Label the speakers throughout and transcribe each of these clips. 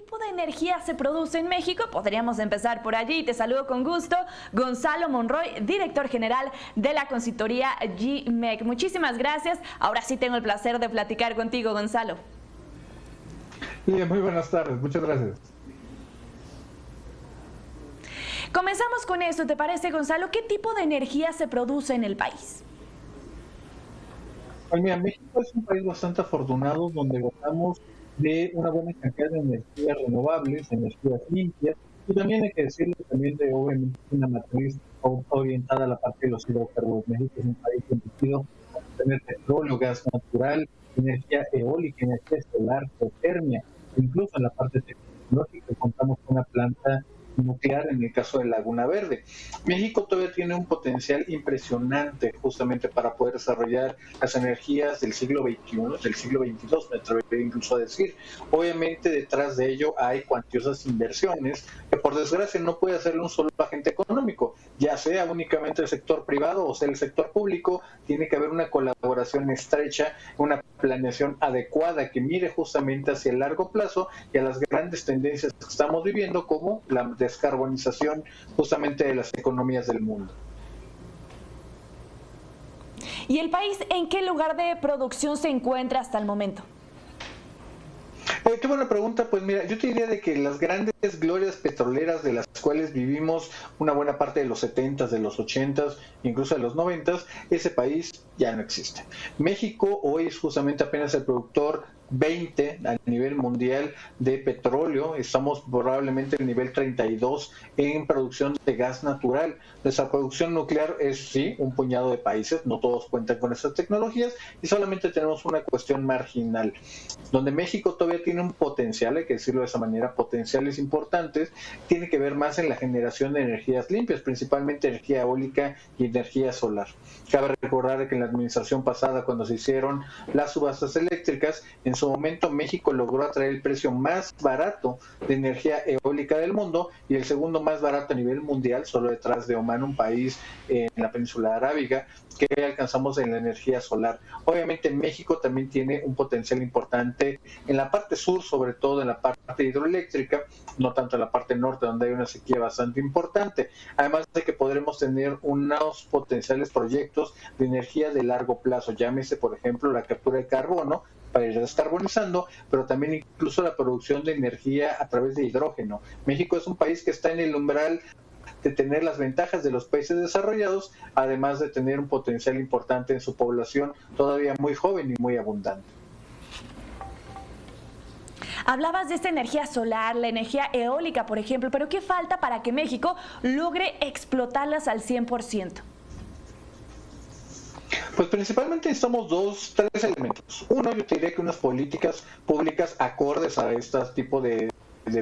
Speaker 1: tipo de energía se produce en México? Podríamos empezar por allí. Te saludo con gusto, Gonzalo Monroy, director general de la consultoría GMEC. Muchísimas gracias. Ahora sí tengo el placer de platicar contigo, Gonzalo.
Speaker 2: Bien, muy buenas tardes. Muchas gracias.
Speaker 1: Comenzamos con esto, ¿te parece, Gonzalo? ¿Qué tipo de energía se produce en el país?
Speaker 2: Pues mira, México es un país bastante afortunado donde gozamos de una buena cantidad de energías renovables, energías limpias, y también hay que decirlo también de obviamente una matriz orientada a la parte de los hidrocarburos. México es un país conocido por tener petróleo, gas natural, energía eólica, energía solar, geotermia, incluso en la parte tecnológica contamos con una planta nuclear en el caso de Laguna Verde. México todavía tiene un potencial impresionante justamente para poder desarrollar las energías del siglo XXI, del siglo XXII, me atrevería incluso a decir. Obviamente detrás de ello hay cuantiosas inversiones que por desgracia no puede hacerlo un solo agente económico, ya sea únicamente el sector privado o sea el sector público, tiene que haber una colaboración estrecha, una planeación adecuada que mire justamente hacia el largo plazo y a las grandes tendencias que estamos viviendo como la descarbonización justamente de las economías del mundo.
Speaker 1: ¿Y el país en qué lugar de producción se encuentra hasta el momento?
Speaker 2: Qué buena pregunta. Pues mira, yo te diría de que las grandes glorias petroleras de las cuales vivimos una buena parte de los 70s, de los 80s, incluso de los 90s, ese país ya no existe. México hoy es justamente apenas el productor 20 a nivel mundial de petróleo, estamos probablemente en el nivel 32 en producción de gas natural. Nuestra producción nuclear es sí un puñado de países, no todos cuentan con esas tecnologías y solamente tenemos una cuestión marginal. Donde México todavía tiene un potencial, hay que decirlo de esa manera, potenciales importantes, tiene que ver más en la generación de energías limpias, principalmente energía eólica y energía solar. Cabe recordar que en la administración pasada, cuando se hicieron las subastas eléctricas, en su momento México logró atraer el precio más barato de energía eólica del mundo y el segundo más barato a nivel mundial, solo detrás de Omán, un país en la península arábiga, que alcanzamos en la energía solar. Obviamente México también tiene un potencial importante en la parte sur, sobre todo en la parte hidroeléctrica, no tanto en la parte norte donde hay una sequía bastante importante, además de que podremos tener unos potenciales proyectos de energía de largo plazo, llámese por ejemplo la captura de carbono para ir descarbonizando, pero también incluso la producción de energía a través de hidrógeno. México es un país que está en el umbral de tener las ventajas de los países desarrollados, además de tener un potencial importante en su población todavía muy joven y muy abundante.
Speaker 1: Hablabas de esta energía solar, la energía eólica, por ejemplo, pero ¿qué falta para que México logre explotarlas al 100%?
Speaker 2: Pues principalmente necesitamos tres elementos. Uno, yo te diría que unas políticas públicas acordes a este tipo de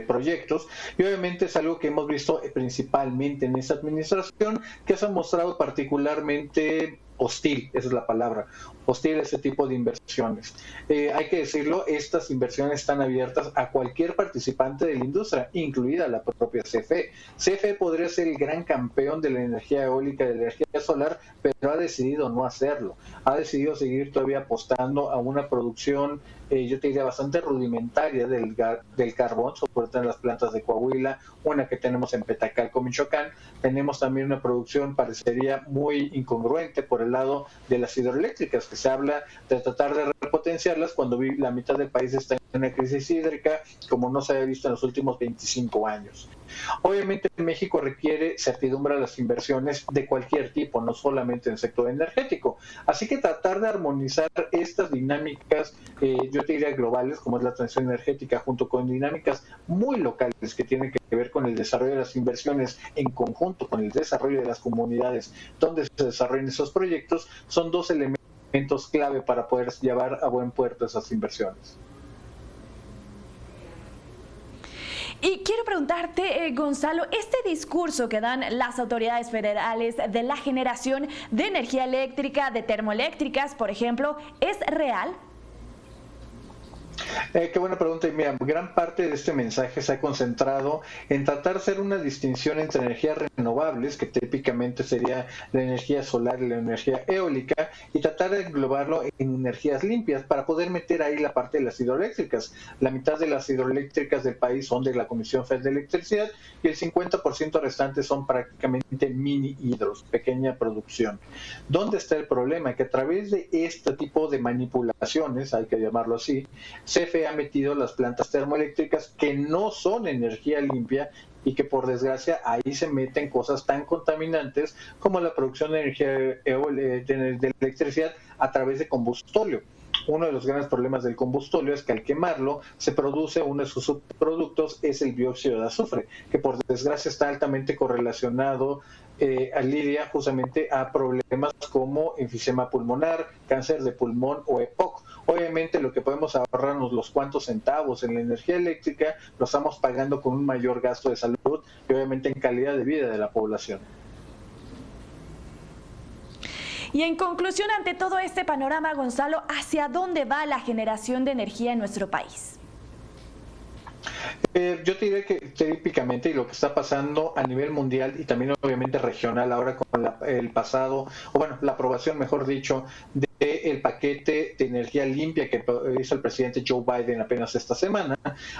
Speaker 2: proyectos, y obviamente es algo que hemos visto principalmente en esta administración, que se ha mostrado particularmente hostil, esa es la palabra, hostil a este tipo de inversiones. Hay que decirlo, estas inversiones están abiertas a cualquier participante de la industria, incluida la propia CFE. CFE podría ser el gran campeón de la energía eólica y de la energía solar, pero ha decidido no hacerlo. Ha decidido seguir todavía apostando a una producción, yo te diría, bastante rudimentaria del carbón, sobre todo en las plantas de Coahuila, una que tenemos en Petacalco, Michoacán. Tenemos también una producción, parecería muy incongruente por el lado de las hidroeléctricas, que se habla de tratar de repotenciarlas cuando la mitad del país está en una crisis hídrica como no se había visto en los últimos 25 años. Obviamente México requiere certidumbre a las inversiones de cualquier tipo, no solamente en el sector energético. Así que tratar de armonizar estas dinámicas, yo te diría globales, como es la transición energética, junto con dinámicas muy locales que tienen que ver con el desarrollo de las inversiones en conjunto con el desarrollo de las comunidades donde se desarrollen esos proyectos, son dos elementos clave para poder llevar a buen puerto esas inversiones.
Speaker 1: Y quiero preguntarte, Gonzalo, este discurso que dan las autoridades federales de la generación de energía eléctrica, de termoeléctricas, por ejemplo, ¿es real?
Speaker 2: Qué buena pregunta. Y mira, gran parte de este mensaje se ha concentrado en tratar de hacer una distinción entre energías renovables, que típicamente sería la energía solar y la energía eólica, y tratar de englobarlo en energías limpias para poder meter ahí la parte de las hidroeléctricas. La mitad de las hidroeléctricas del país son de la Comisión Federal de Electricidad y el 50% restante son prácticamente mini hidros, pequeña producción. ¿Dónde está el problema? Que a través de este tipo de manipulaciones, hay que llamarlo así, CFE ha metido las plantas termoeléctricas que no son energía limpia y que por desgracia ahí se meten cosas tan contaminantes como la producción de energía de electricidad a través de combustóleo. Uno de los grandes problemas del combustóleo es que al quemarlo se produce uno de sus subproductos, es el dióxido de azufre, que por desgracia está altamente correlacionado lidia justamente a problemas como enfisema pulmonar, cáncer de pulmón o EPOC. Obviamente lo que podemos ahorrarnos los cuantos centavos en la energía eléctrica lo estamos pagando con un mayor gasto de salud y obviamente en calidad de vida de la población.
Speaker 1: Y en conclusión, ante todo este panorama, Gonzalo, ¿hacia dónde va la generación de energía en nuestro país?
Speaker 2: Yo te diré que típicamente y lo que está pasando a nivel mundial y también obviamente regional ahora con el pasado, o bueno, la aprobación, mejor dicho, del paquete de energía limpia que hizo el presidente Joe Biden apenas esta semana,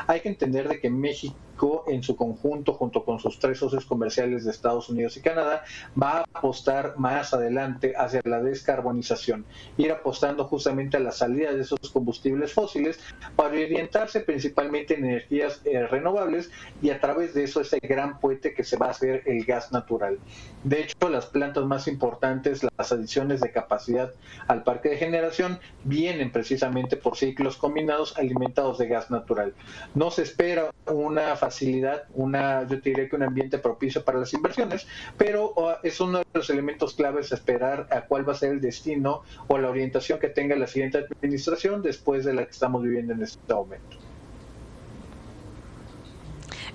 Speaker 2: hay que entender de que México en su conjunto, junto con sus 3 socios comerciales de Estados Unidos y Canadá, va a apostar más adelante hacia la descarbonización, ir apostando justamente a la salida de esos combustibles fósiles para orientarse principalmente en energías renovables y a través de eso ese gran puente que se va a hacer el gas natural. De hecho, las plantas más importantes, las adiciones de capacidad al parque de generación, vienen precisamente por ciclos combinados alimentados de gas natural. No se espera una facilidad, yo diría que un ambiente propicio para las inversiones, pero es uno de los elementos claves a esperar a cuál va a ser el destino o la orientación que tenga la siguiente administración después de la que estamos viviendo en este momento.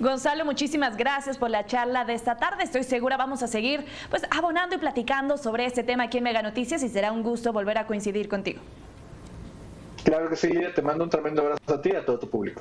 Speaker 1: Gonzalo, muchísimas gracias por la charla de esta tarde. Estoy segura vamos a seguir pues abonando y platicando sobre este tema aquí en Mega Noticias y será un gusto volver a coincidir contigo.
Speaker 2: Claro que sí, Lidia, te mando un tremendo abrazo a ti y a todo tu público.